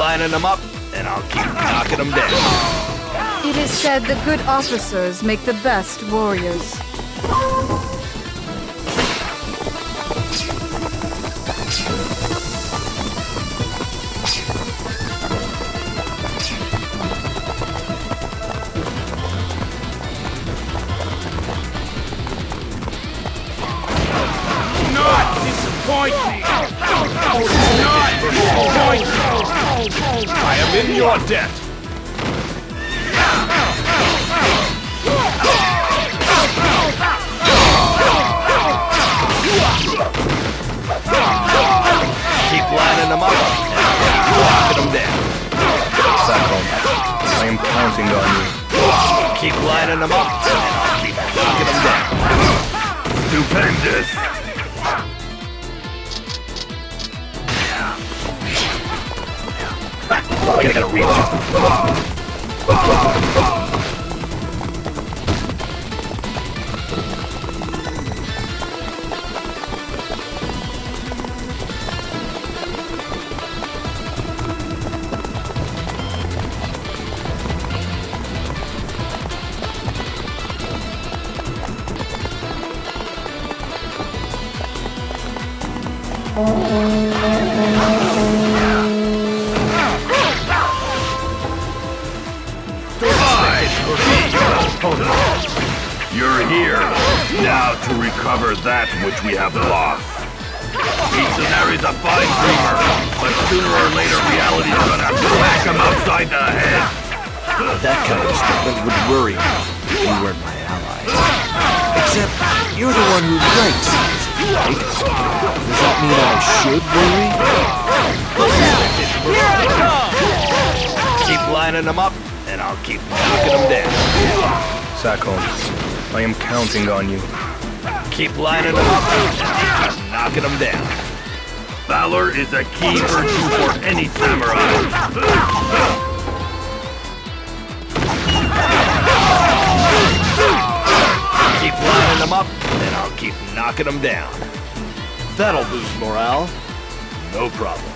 Speaker 2: lining them up, and I'll keep knocking them down.
Speaker 11: It is said the good officers make the best warriors.
Speaker 14: Disappoint me! Not disappoint me! I am in your debt!
Speaker 2: Keep lining them up, and knocking them down.
Speaker 7: Sakon, I am counting on you.
Speaker 2: Keep lining them up, and I'll keep knocking them down.
Speaker 10: Stupendous!
Speaker 7: I gotta reach.
Speaker 10: You're here, now to recover that which we have lost. Mercenary's a fine dreamer, but sooner or later reality's gonna smack him upside the head.
Speaker 2: That kind of statement would worry me if you weren't my ally. Except, you're the one who likes easy, right? Does that mean I should worry?
Speaker 13: Here I come!
Speaker 2: Keep lining them up, and I'll keep knocking them down.
Speaker 7: Sakon, I am counting on you.
Speaker 2: Keep lining them up, and I'll keep knocking them down.
Speaker 10: Valor is a key virtue for any samurai.
Speaker 2: Keep lining them up, and I'll keep knocking them down. That'll boost morale. No problem.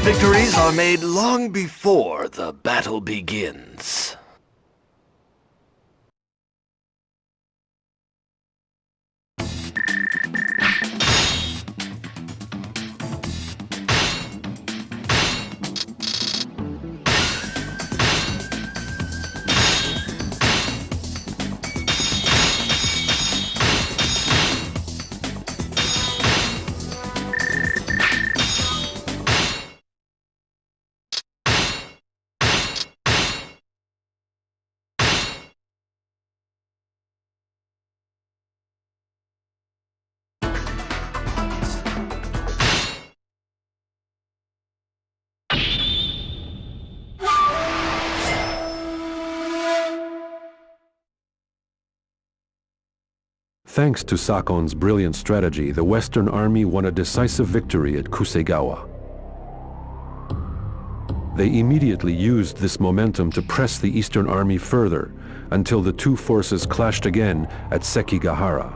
Speaker 2: Victories are made long before the battle begins.
Speaker 5: Thanks to Sakon's brilliant strategy, the Western Army won a decisive victory at Kusegawa. They immediately used this momentum to press the Eastern Army further until the two forces clashed again at Sekigahara.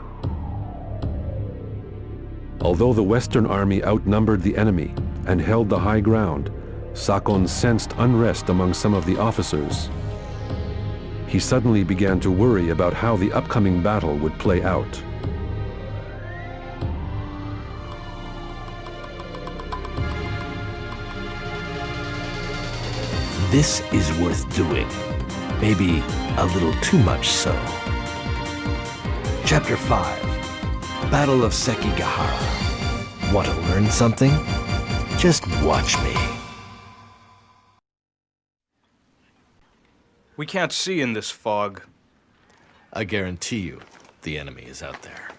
Speaker 5: Although the Western Army outnumbered the enemy and held the high ground, Sakon sensed unrest among some of the officers. He suddenly began to worry about how the upcoming battle would play out.
Speaker 2: This is worth doing. Maybe a little too much so. Chapter 5. Battle of Sekigahara. Want to learn something? Just watch me.
Speaker 9: We can't see in this fog.
Speaker 4: I guarantee you, the enemy is out there.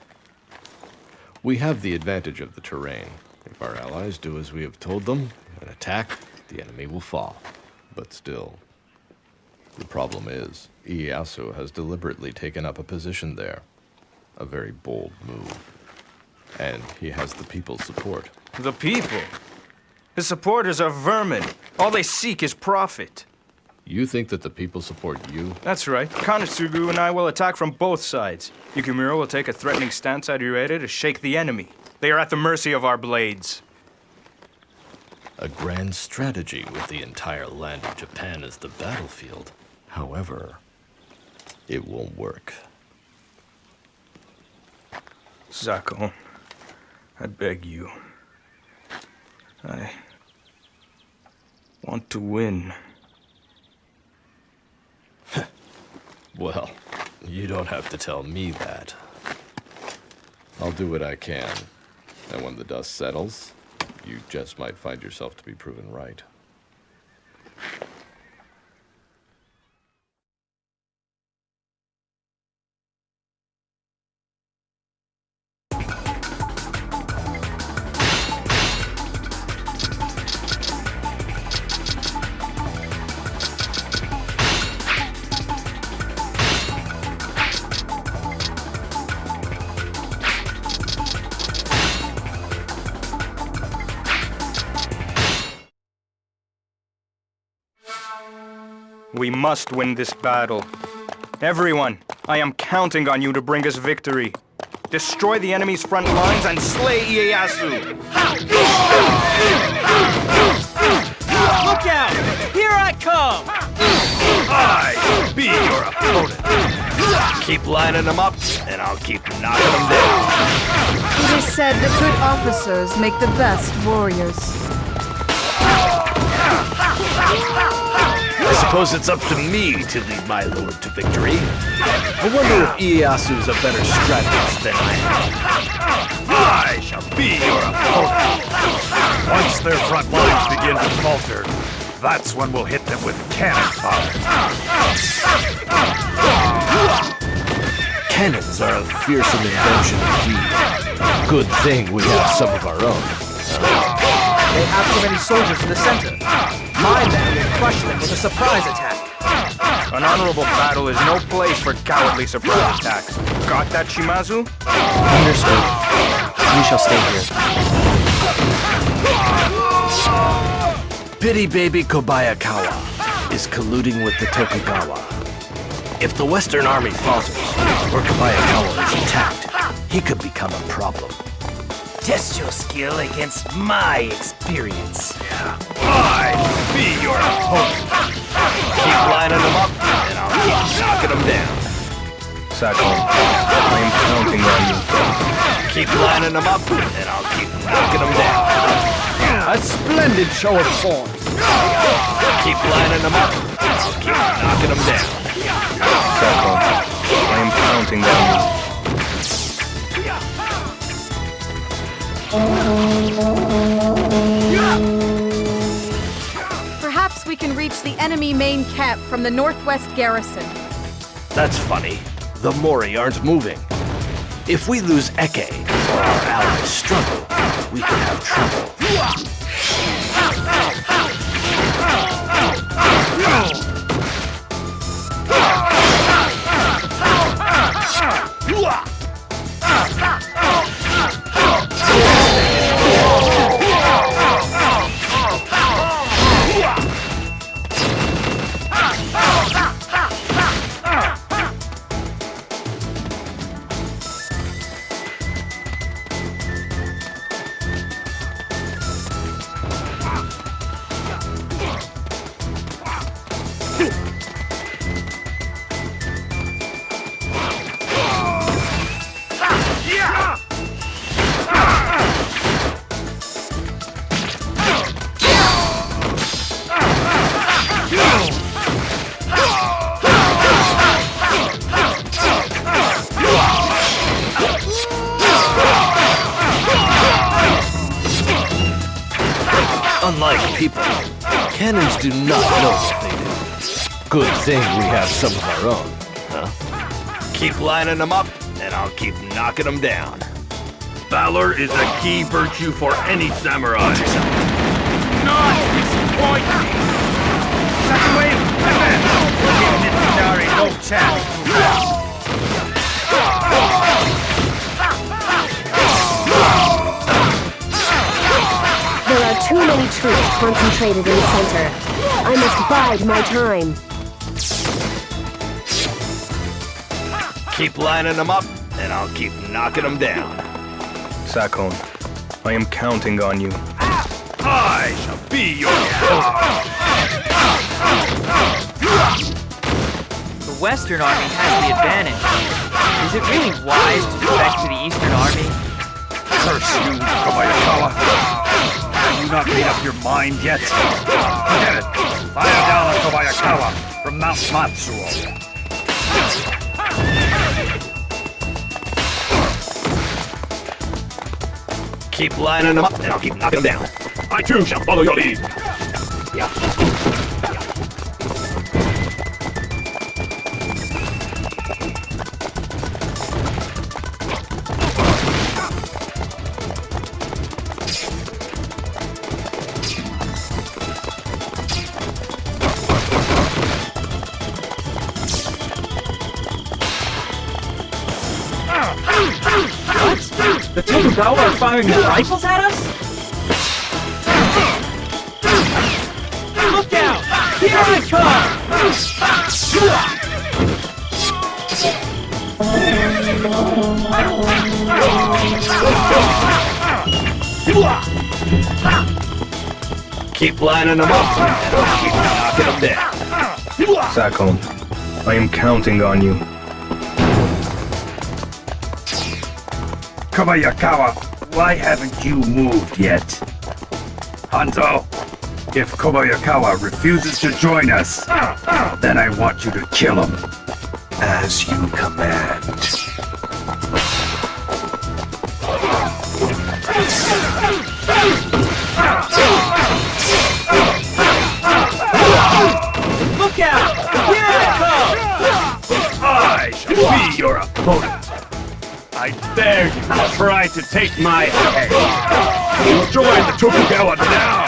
Speaker 4: We have the advantage of the terrain. If our allies do as we have told them and attack, the enemy will fall. But still, the problem is, Ieyasu has deliberately taken up a position there. A very bold move. And he has the people's support.
Speaker 9: The people? His supporters are vermin. All they seek is profit.
Speaker 4: You think that the people support you?
Speaker 9: That's right. Kanetsugu and I will attack from both sides. Yukimura will take a threatening stance at Ueda to shake the enemy. They are at the mercy of our blades.
Speaker 4: A grand strategy with the entire land of Japan as the battlefield. However, it won't work.
Speaker 9: Sakon, I beg you. I want to win.
Speaker 4: Well, you don't have to tell me that. I'll do what I can. And when the dust settles, you just might find yourself to be proven right.
Speaker 9: We must win this battle. Everyone, I am counting on you to bring us victory. Destroy the enemy's front lines and slay Ieyasu!
Speaker 13: Look out! Here I come!
Speaker 10: I be your opponent.
Speaker 2: Keep lining them up, and I'll keep knocking them down.
Speaker 11: It is said that good officers make the best warriors.
Speaker 2: I suppose it's up to me to lead my lord to victory. I wonder if Ieyasu's a better strategist than I am.
Speaker 10: I shall be your opponent.
Speaker 14: Once their front lines begin to falter, that's when we'll hit them with cannon fire.
Speaker 2: Cannons are a fearsome invention indeed. Good thing we have some of our own.
Speaker 12: They have too many soldiers in the center. My men will crush them with a surprise attack.
Speaker 9: An honorable battle is no place for cowardly surprise attacks. Got that, Shimazu?
Speaker 16: Understood. We shall stay here.
Speaker 2: Bitty baby Kobayakawa is colluding with the Tokugawa. If the Western Army falters, or Kobayakawa is attacked, he could become a problem. Test your skill against my experience.
Speaker 10: I be your opponent.
Speaker 2: Keep lining them up, and I'll keep knocking them down.
Speaker 9: Sakon, I'm counting on you.
Speaker 2: Keep lining them up, and I'll keep knocking them down.
Speaker 3: A splendid show of force.
Speaker 2: Keep lining them up, and I'll keep knocking them down.
Speaker 9: Sakon, I'm counting on you.
Speaker 11: Perhaps we can reach the enemy main camp from the northwest garrison.
Speaker 2: That's funny. The Mori aren't moving. If we lose Eke, or our allies struggle, we could have trouble. Unlike people, cannons do not know what they do. Good thing we have some of our own, huh? Keep lining them up, and I'll keep knocking them down.
Speaker 10: Valor is a key virtue for any samurai.
Speaker 9: Not disappoint me! Second wave, advance! Give Mitsunari no chance.
Speaker 8: There are too many troops concentrated in the center. I must bide my time.
Speaker 2: Keep lining them up, and I'll keep knocking them down.
Speaker 14: Sakon, I am counting on you.
Speaker 10: I shall be your
Speaker 13: The Western Army has the advantage. Is it really wise to defect to the Eastern Army?
Speaker 10: Curse you, Kobayakawa! Have you not made up your mind yet? Forget it! Fire down on Kobayakawa from Mount Matsuo.
Speaker 2: Keep lining them up, and I'll keep knocking them down.
Speaker 10: I too shall follow your lead.
Speaker 13: The Tokugawa are firing their rifles at us? Look out! Here I come!
Speaker 2: Keep lining them up, and I'll keep knocking them down.
Speaker 14: Sakon, I am counting on you.
Speaker 10: Kobayakawa, why haven't you moved yet? Hanzo, if Kobayakawa refuses to join us, then I want you to kill him. As you command.
Speaker 13: Look out! Here I come!
Speaker 10: I shall be your opponent. I dare you to try to take my head. Join the Tokugawa now!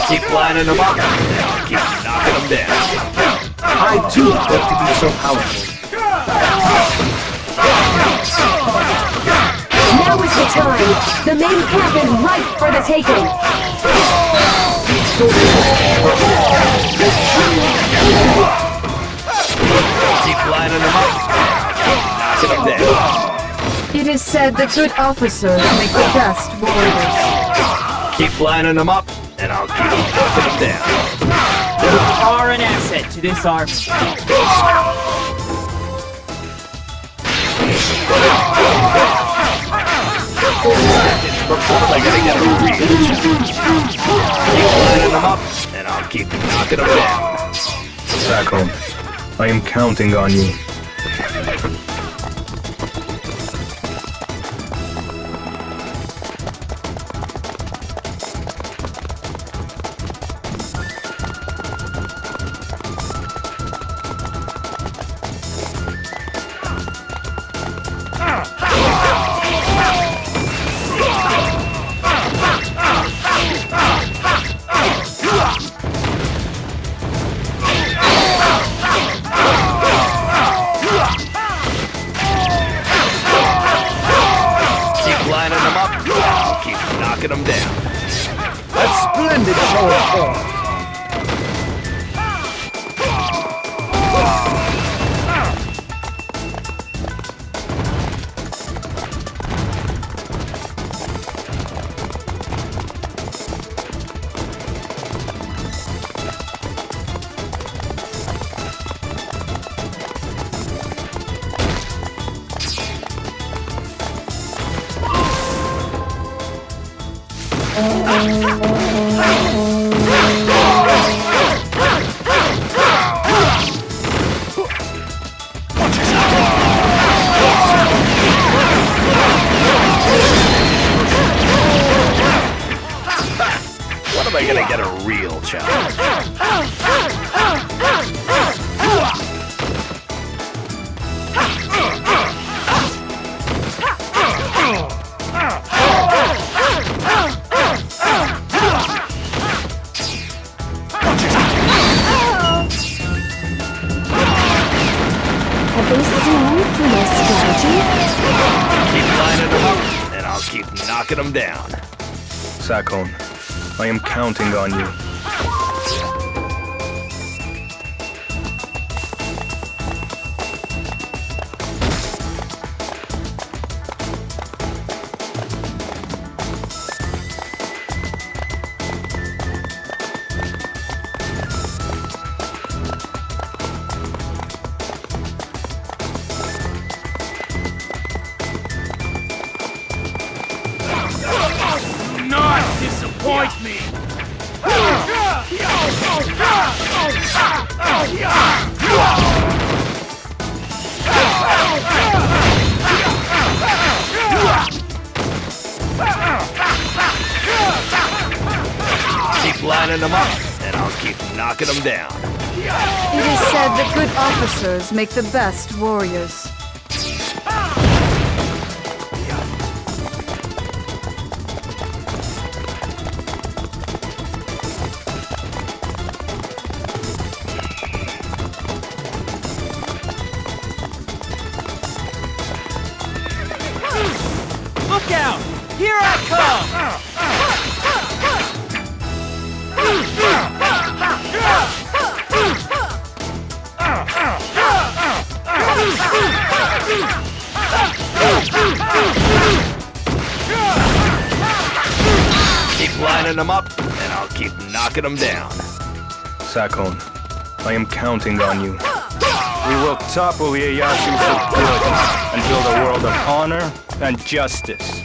Speaker 2: Keep lining them up, and I'll keep knocking them down.
Speaker 12: I too hope to be so powerful.
Speaker 8: Now is the time. The main camp is ripe for the taking.
Speaker 2: Keep lining them up, keep knocking them down.
Speaker 11: It is said that good officers make the best warriors.
Speaker 2: Keep lining them up, and I'll keep knocking them down.
Speaker 13: You are an asset to this army.
Speaker 2: I gotta get a real challenge. Keep lining them up, and I'll keep knocking them down.
Speaker 14: Sakon, I am counting on you.
Speaker 2: Knocking them down.
Speaker 12: A splendid show of force.
Speaker 2: When am I gonna get a real challenge?
Speaker 8: they seem through my strategy?
Speaker 2: Keep lining them up, and I'll keep knocking them down.
Speaker 14: Sakon, I am counting on you.
Speaker 10: Not disappoint me!
Speaker 2: Keep lining them up, and I'll keep knocking them down.
Speaker 11: It is said that good officers make the best warriors.
Speaker 13: Look out! Here I come!
Speaker 2: Keep lining them up, and I'll keep knocking them down.
Speaker 14: Sakon, I am counting on you. We will topple Ieyasu for good and build a world of honor and justice.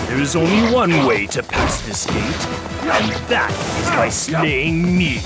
Speaker 14: There is only one way to pass this gate, and that is by slaying me.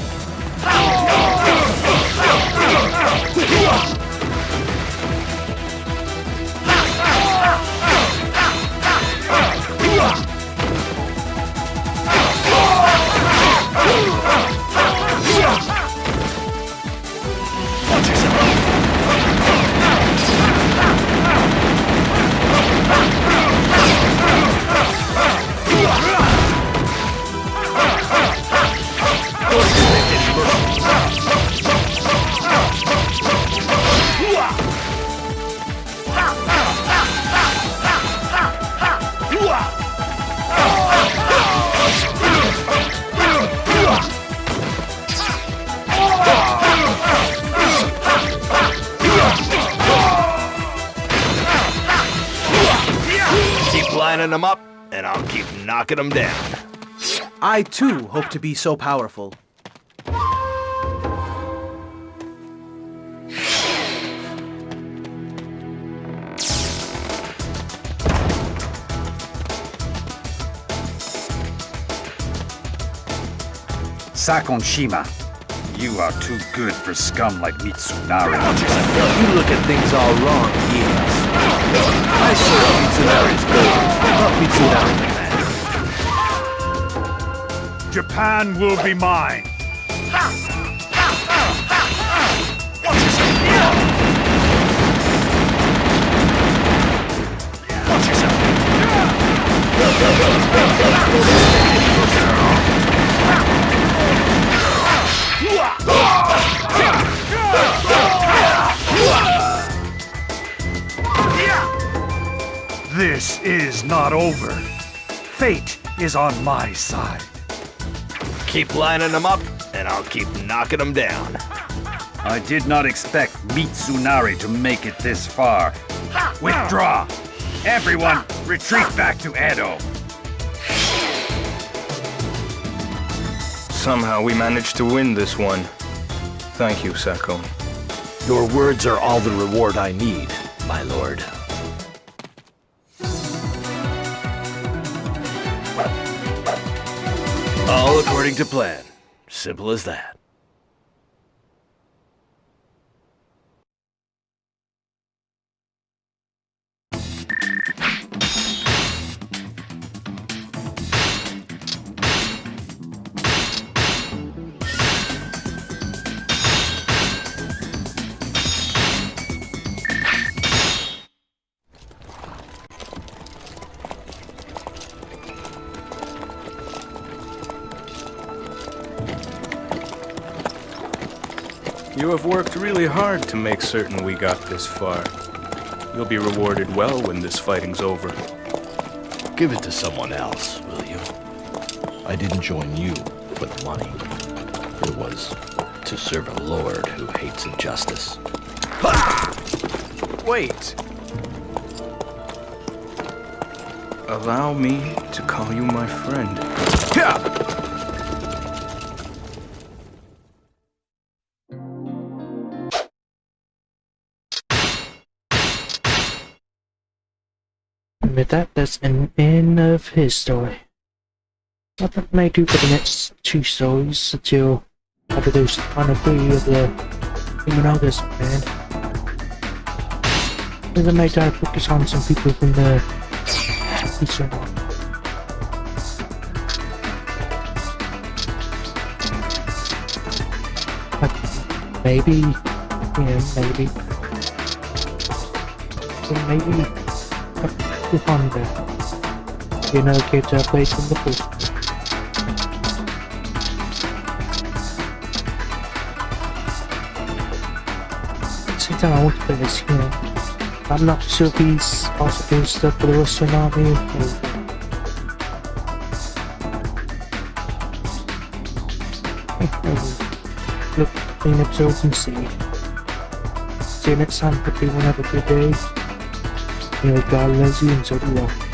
Speaker 2: Keep lining them up, and I'll keep knocking them down.
Speaker 12: I too hope to be so powerful.
Speaker 17: Sakon Shima, you are too good for scum like Mitsunari.
Speaker 2: You look at things all wrong, yes. I serve Mitsunari's gold, not Mitsunari.
Speaker 10: Japan will be mine. This is not over. Fate is on my side.
Speaker 2: Keep lining them up, and I'll keep knocking them down.
Speaker 17: I did not expect Mitsunari to make it this far. Withdraw! Everyone, retreat back to Edo!
Speaker 14: Somehow we managed to win this one. Thank you, Sakon.
Speaker 2: Your words are all the reward I need, my lord. All according to plan. Simple as that.
Speaker 14: You have worked really hard to make certain we got this far. You'll be rewarded well when this fighting's over.
Speaker 4: Give it to someone else, will you? I didn't join you for the money. It was to serve a lord who hates injustice.
Speaker 14: Wait. Allow me to call you my friend.
Speaker 1: And with that, that's an end of his story. What may I do for the next 2 stories until after those final 3 of the Humanogus band? Then I may try to focus on some people from the Eastern one. Maybe, yeah, maybe. Maybe the Honda. You know, kids are played from the first. Same time I want to play this game. I'm not sure if he's also doing stuff for the Western Army. Look, clean up so and see. See you next time. Hope everyone have a good day. You know, God loves you and so do I.